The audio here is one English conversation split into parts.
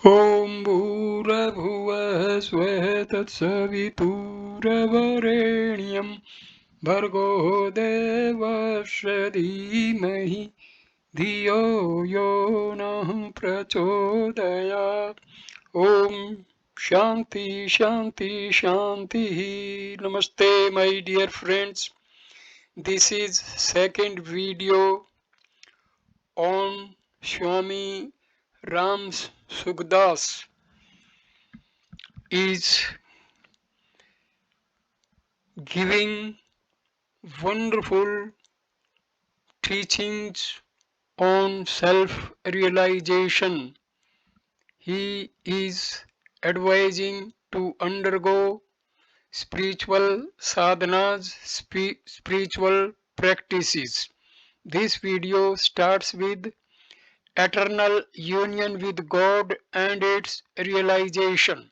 ॐ भूर्भुवः स्वः तत्सवितुर्वरेण्यं भर्गो देवस्य धीमहि धियो यो नः प्रचोदयात्. Om Shanti Shanti Shanti. Namaste my dear friends. This is second video on Swami Ramsukhdas is giving wonderful teachings on self-realization. He is advising to undergo spiritual sadhanas, spiritual practices. This video starts with eternal union with God and its realization.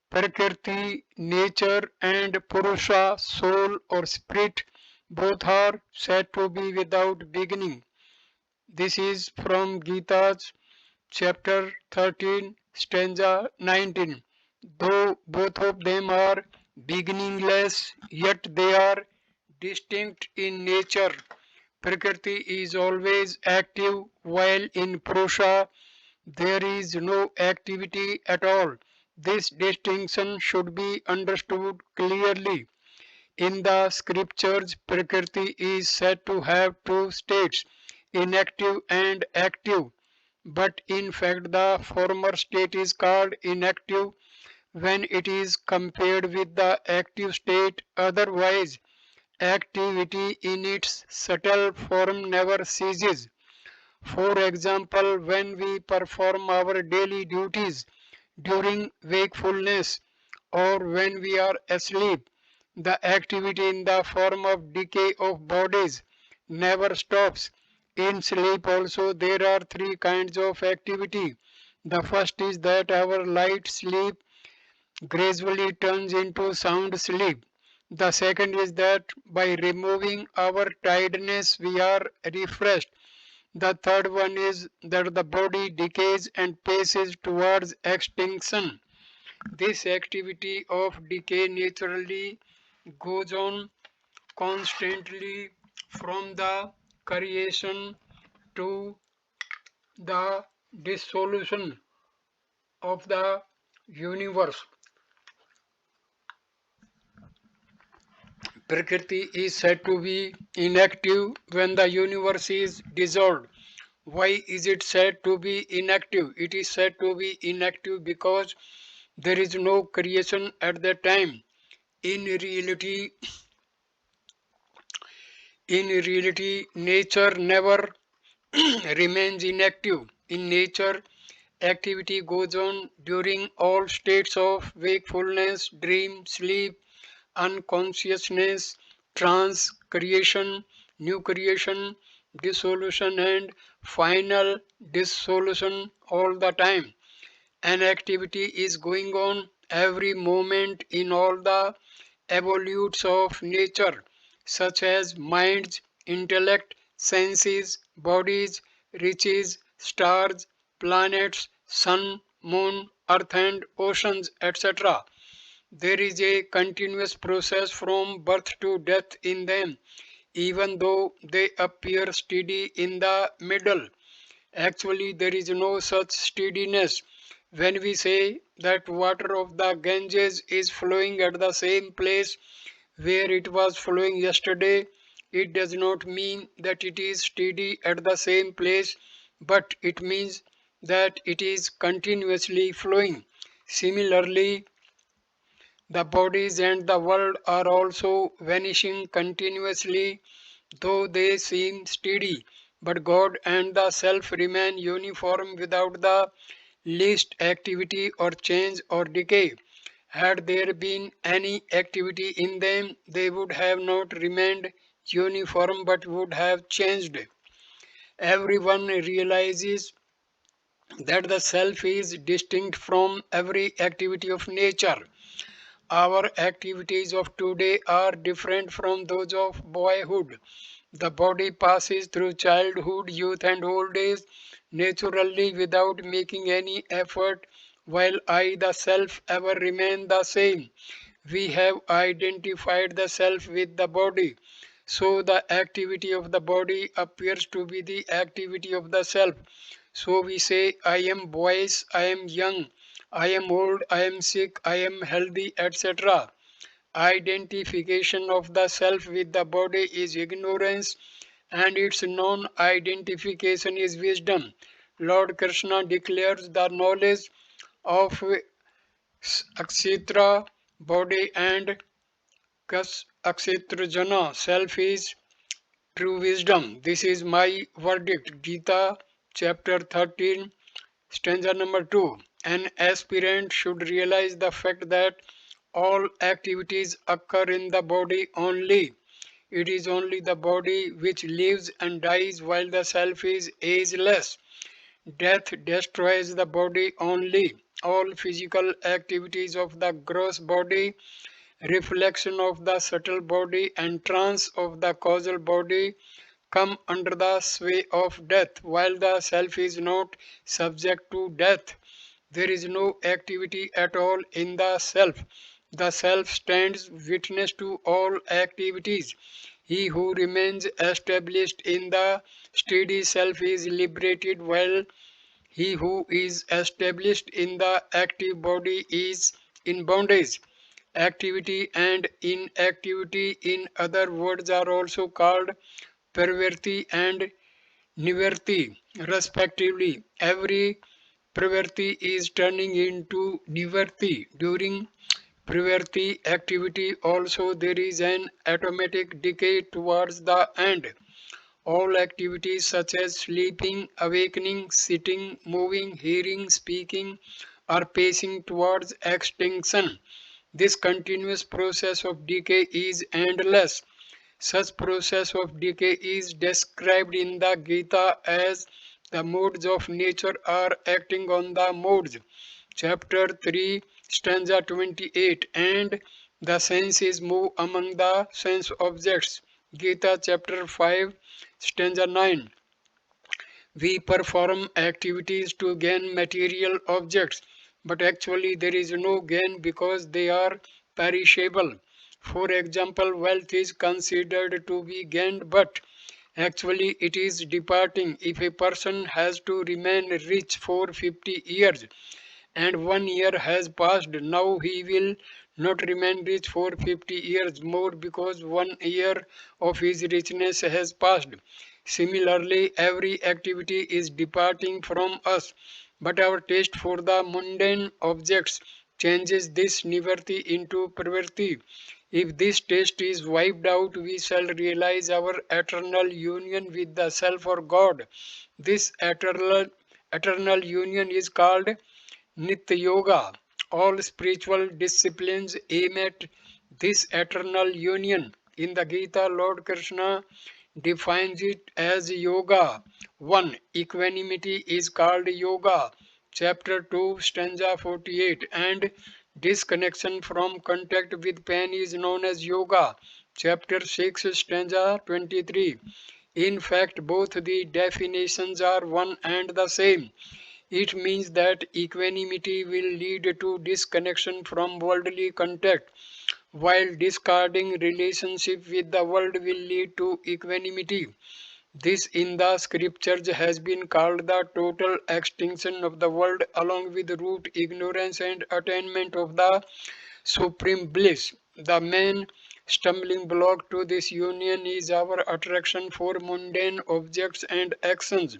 Prakriti, nature, and Purusha, soul or spirit, both are said to be without beginning. This is from Gita's chapter 13, stanza 19. Though both of them are beginningless, yet they are distinct in nature. Prakriti is always active, while in Purusha there is no activity at all. This distinction should be understood clearly. In the scriptures, Prakriti is said to have two states, inactive and active. But in fact, the former state is called inactive when it is compared with the active state. Otherwise, activity in its subtle form never ceases. For example, when we perform our daily duties during wakefulness or when we are asleep, the activity in the form of decay of bodies never stops. In sleep also there are three kinds of activity. The first is that our light sleep gradually turns into sound sleep. The second is that by removing our tiredness we are refreshed. The third one is that the body decays and passes towards extinction. This activity of decay naturally goes on constantly from the creation to the dissolution of the universe. Prakriti is said to be inactive when the universe is dissolved. Why is it said to be inactive? It is said to be inactive because there is no creation at that time. In reality, nature never remains inactive. In nature, activity goes on during all states of wakefulness, dream, sleep, unconsciousness, trance, creation, new creation, dissolution, and final dissolution all the time. An activity is going on every moment in all the evolutes of nature, such as minds, intellect, senses, bodies, riches, stars, planets, sun, moon, earth, and oceans, etc. There is a continuous process from birth to death in them, even though they appear steady in the middle. Actually, there is no such steadiness. When we say that water of the Ganges is flowing at the same place where it was flowing yesterday, it does not mean that it is steady at the same place, but it means that it is continuously flowing. Similarly, the bodies and the world are also vanishing continuously, though they seem steady. But God and the self remain uniform without the least activity or change or decay. Had there been any activity in them, they would have not remained uniform but would have changed. Everyone realizes that the self is distinct from every activity of nature. Our activities of today are different from those of boyhood. The body passes through childhood, youth, and old age naturally without making any effort, while I, the self, ever remain the same. We have identified the self with the body. So the activity of the body appears to be the activity of the self. So we say, I am boyish, I am young, I am old, I am sick, I am healthy, etc. Identification of the self with the body is ignorance, and its non identification is wisdom. Lord Krishna declares the knowledge of Akshitra, body, and Akshitra Jana, self is true wisdom. This is my verdict. Gita, chapter 13, stanza number 2. An aspirant should realize the fact that all activities occur in the body only. It is only the body which lives and dies while the self is ageless. Death destroys the body only. All physical activities of the gross body, reflection of the subtle body, and trance of the causal body come under the sway of death, while the self is not subject to death. There is no activity at all in the self. The self stands witness to all activities. He who remains established in the steady self is liberated, while he who is established in the active body is in bondage. Activity and inactivity, in other words, are also called pravrti and nivrti, respectively. Every pravrti is turning into nivrti. During pravrti activity, also, there is an automatic decay towards the end. All activities such as sleeping, awakening, sitting, moving, hearing, speaking are pacing towards extinction. This continuous process of decay is endless. Such process of decay is described in the Gita as the modes of nature are acting on the modes. Chapter 3, stanza 28, and the senses move among the sense objects. Gita chapter 5, stanza 9. We perform activities to gain material objects, but actually there is no gain because they are perishable. For example, wealth is considered to be gained, but actually it is departing. If a person has to remain rich for 50 years and 1 year has passed, now he will not remain rich for 50 years more because 1 year of his richness has passed. Similarly, every activity is departing from us, but our taste for the mundane objects changes this nivarti into pravrti. If this taste is wiped out, we shall realize our eternal union with the Self or God. This eternal union is called Nitya Yoga. All spiritual disciplines aim at this eternal union. In the Gita, Lord Krishna defines it as yoga. 1. Equanimity is called yoga. Chapter 2, stanza 48. And disconnection from contact with pain is known as yoga. Chapter 6, stanza 23. In fact, both the definitions are one and the same. It means that equanimity will lead to disconnection from worldly contact, while discarding relationship with the world will lead to equanimity. This in the scriptures has been called the total extinction of the world along with root ignorance and attainment of the supreme bliss. The main stumbling block to this union is our attraction for mundane objects and actions.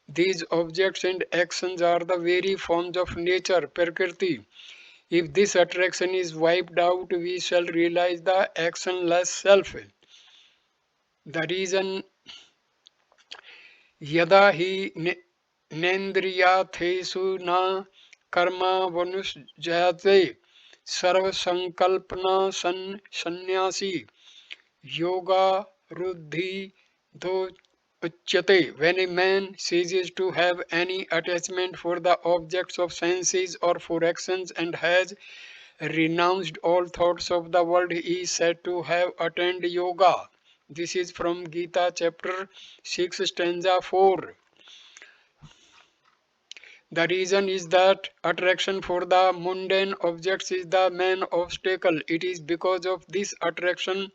These objects and actions are the very forms of nature, Prakriti. If this attraction is wiped out, we shall realize the actionless self. The reason यदा हि नेन्द्रियार्थेषु न कर्मावनुज्ञायते सर्वसंकल्पना सन्यासी योगारूढ़ि उच्यते. When a man ceases to have any attachment for the objects of senses or for actions and has renounced all thoughts of the world, he is said to have attained yoga. This is from Gita chapter 6 stanza 4. The reason is that attraction for the mundane objects is the main obstacle. It is because of this attraction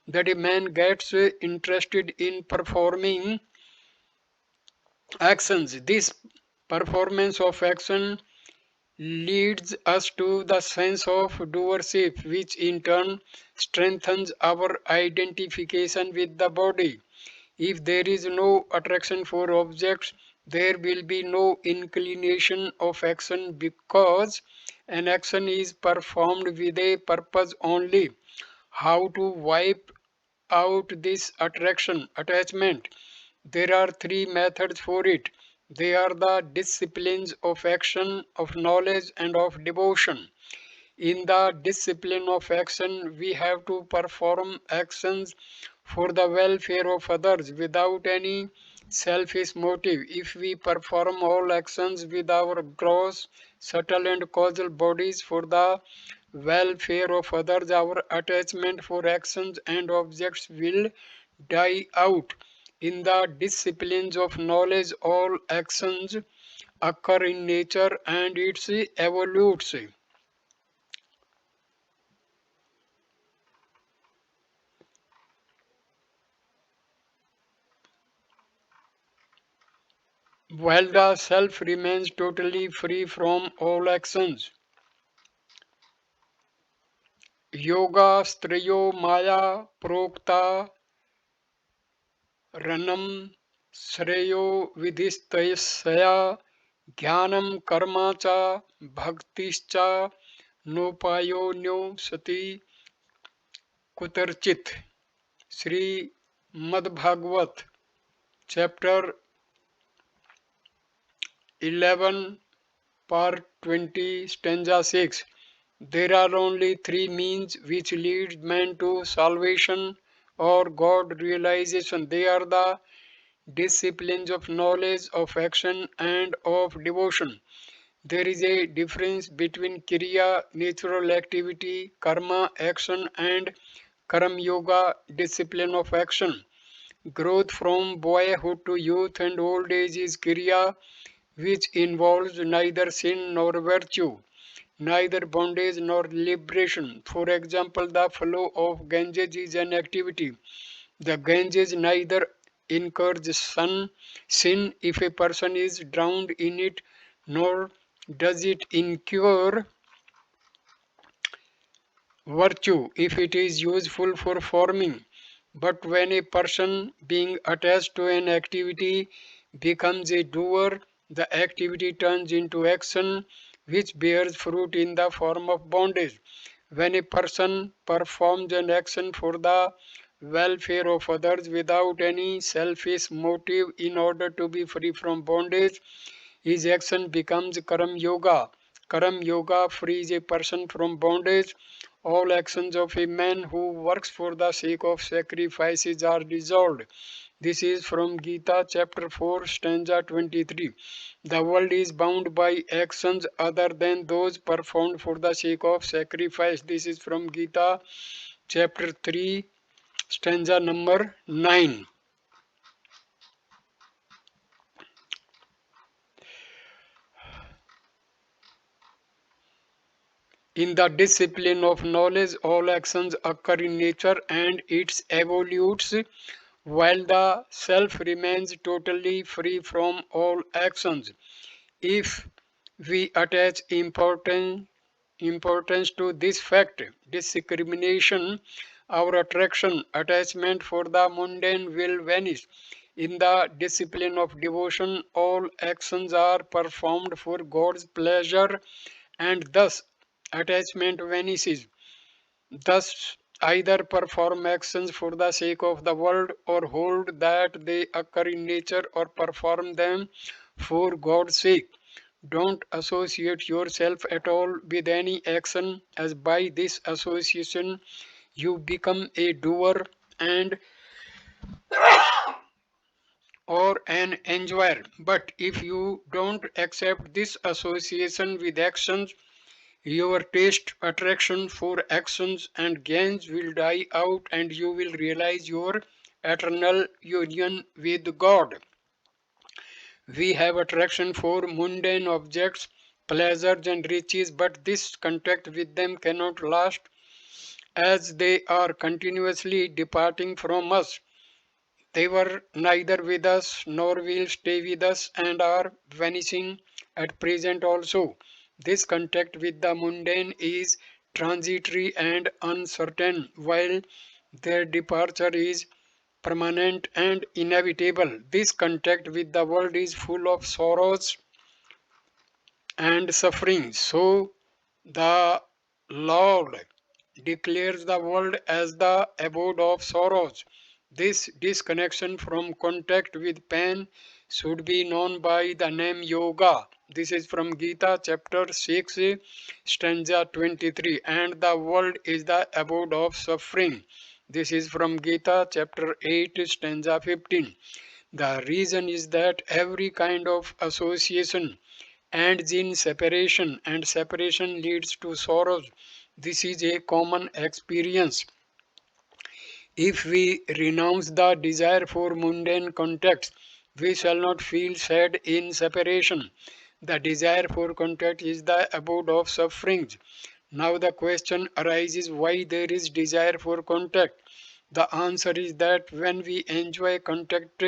that a man gets interested in performing actions. This performance of action leads us to the sense of doership, which in turn strengthens our identification with the body. If there is no attraction for objects, there will be no inclination of action because an action is performed with a purpose only. How to wipe out this attachment? There are three methods for it. They are the disciplines of action, of knowledge, and of devotion. In the discipline of action, we have to perform actions for the welfare of others without any selfish motive. If we perform all actions with our gross, subtle, and causal bodies for the welfare of others, our attachment for actions and objects will die out. In the disciplines of knowledge, all actions occur in nature and it evolutes. While the self remains totally free from all actions. Yoga strayo maya prokta ranam श्रेयो विधिस्तयस्या ज्ञानम कर्मा च भक्तिश्च नोपायोन्यो सति कुतर्चित Shri Madbhagwat chapter 11 part 20 stanza 6. There are only three means which lead man to salvation or God realization. They are the disciplines of knowledge, of action, and of devotion. There is a difference between kriya, natural activity, karma, action, and karam yoga, discipline of action. Growth from boyhood to youth and old age is kriya, which involves neither sin nor virtue, neither bondage nor liberation. For example, the flow of Ganges is an activity. The Ganges neither incurs sin if a person is drowned in it, nor does it incur virtue if it is useful for forming. But when a person being attached to an activity becomes a doer, the activity turns into action which bears fruit in the form of bondage. When a person performs an action for the welfare of others without any selfish motive in order to be free from bondage, his action becomes Karam Yoga. Karam Yoga frees a person from bondage. All actions of a man who works for the sake of sacrifices are dissolved. This is from Gita chapter 4 stanza 23. The world is bound by actions other than those performed for the sake of sacrifice. This is from Gita chapter 3 stanza number 9. In the discipline of knowledge, all actions occur in nature and it evolutes, while the self remains totally free from all actions. If we attach importance to this fact, discrimination, our attachment for the mundane will vanish. In the discipline of devotion, all actions are performed for God's pleasure and thus attachment vanishes. Thus, either perform actions for the sake of the world or hold that they occur in nature or perform them for God's sake. Don't associate yourself at all with any action, as by this association you become a doer and or an enjoyer. But if you don't accept this association with actions, Your taste, attraction for actions and gains will die out, and you will realize your eternal union with God. We have attraction for mundane objects, pleasures, and riches, but this contact with them cannot last as they are continuously departing from us. They were neither with us nor will stay with us and are vanishing at present also. This contact with the mundane is transitory and uncertain, while their departure is permanent and inevitable. This contact with the world is full of sorrows and suffering. So the Lord declares the world as the abode of sorrows. This disconnection from contact with pain should be known by the name yoga. This is from Gita chapter 6 stanza 23, and the world is the abode of suffering. This is from Gita chapter 8 stanza 15. The reason is that every kind of association ends in separation, and separation leads to sorrows. This is a common experience. If we renounce the desire for mundane contacts, we shall not feel sad in separation. The desire for contact is the abode of sufferings. Now the question arises, why there is desire for contact? The answer is that when we enjoy contact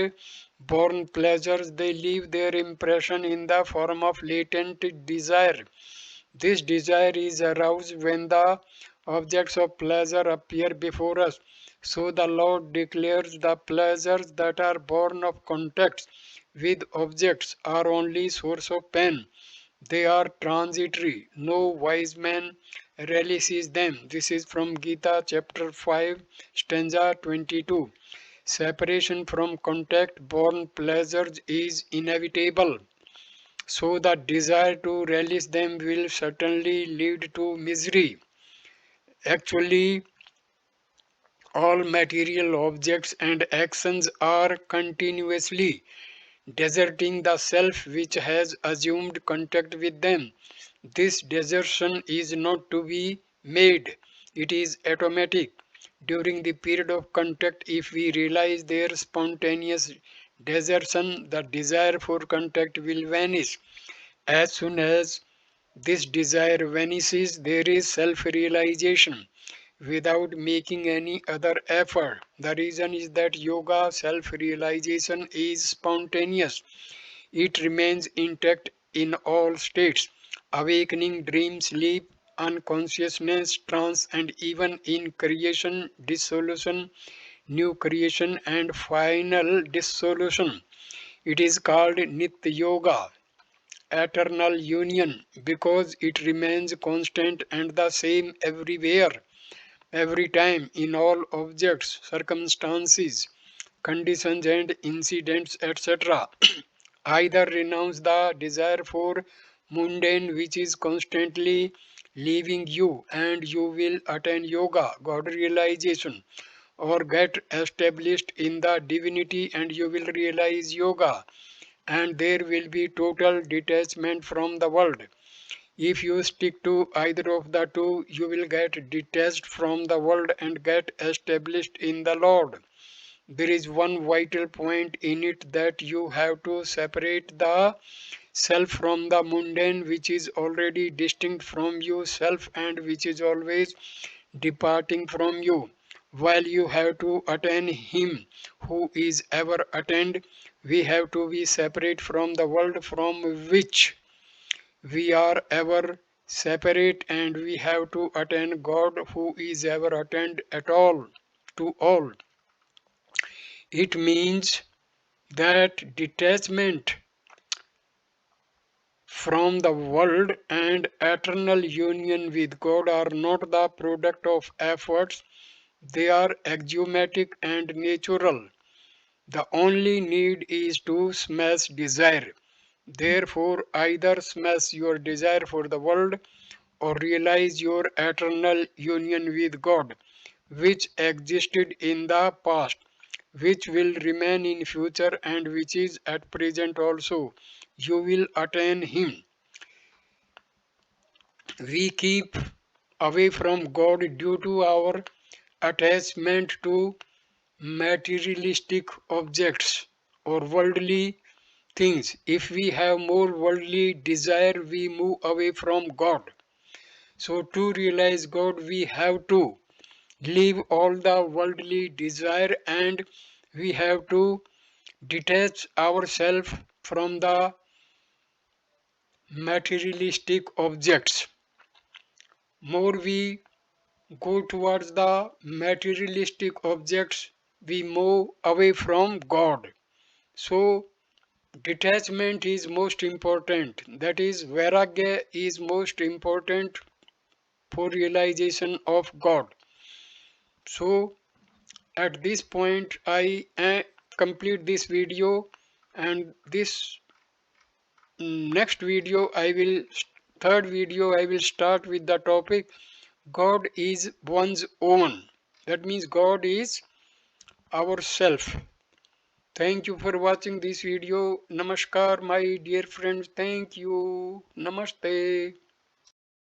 born pleasures, they leave their impression in the form of latent desire. This desire is aroused when the objects of pleasure appear before us. So the Lord declares the pleasures that are born of contacts with objects are only source of pain. They are transitory. No wise man relishes them. This is from Gita chapter 5 stanza 22. Separation from contact born pleasures is inevitable. So the desire to relish them will certainly lead to misery. Actually, all material objects and actions are continuously deserting the self which has assumed contact with them. This desertion is not to be made, it is automatic. During the period of contact, if we realize their spontaneous desertion, the desire for contact will vanish. As soon as this desire vanishes, there is self realization without making any other effort. The reason is that yoga self realization is spontaneous, it remains intact in all states awakening, dream, sleep, unconsciousness, trance, and even in creation, dissolution, new creation, and final dissolution. It is called Nitya Yoga, eternal union, because it remains constant and the same everywhere, every time, in all objects, circumstances, conditions, and incidents, etc. Either renounce the desire for mundane which is constantly leaving you, and you will attain yoga, God realization, or get established in the divinity and you will realize yoga, and there will be total detachment from the world. If you stick to either of the two, you will get detached from the world and get established in the Lord. There is one vital point in it, that you have to separate the self from the mundane which is already distinct from you, self, and which is always departing from you. While you have to attain Him who is ever attained, we have to be separate from the world from which we are ever separate, and we have to attain God who is ever attained at all, to all. It means that detachment from the world and eternal union with God are not the product of efforts, they are axiomatic and natural. The only need is to smash desire. Therefore, either smash your desire for the world or realize your eternal union with God, which existed in the past, which will remain in future, and which is at present also. You will attain Him. We keep away from God due to our attachment to materialistic objects or worldly things. If we have more worldly desire, we move away from God. So, to realize God, we have to leave all the worldly desire and we have to detach ourselves from the materialistic objects. More we go towards the materialistic objects, we move away from God. So, detachment is most important. That is, vairagya is most important for realization of God. So, at this point, I complete this video, and this next video, third video, I will start with the topic God is one's own. That means God is ourself. Thank you for watching this video. Namaskar, my dear friends. Thank you. Namaste.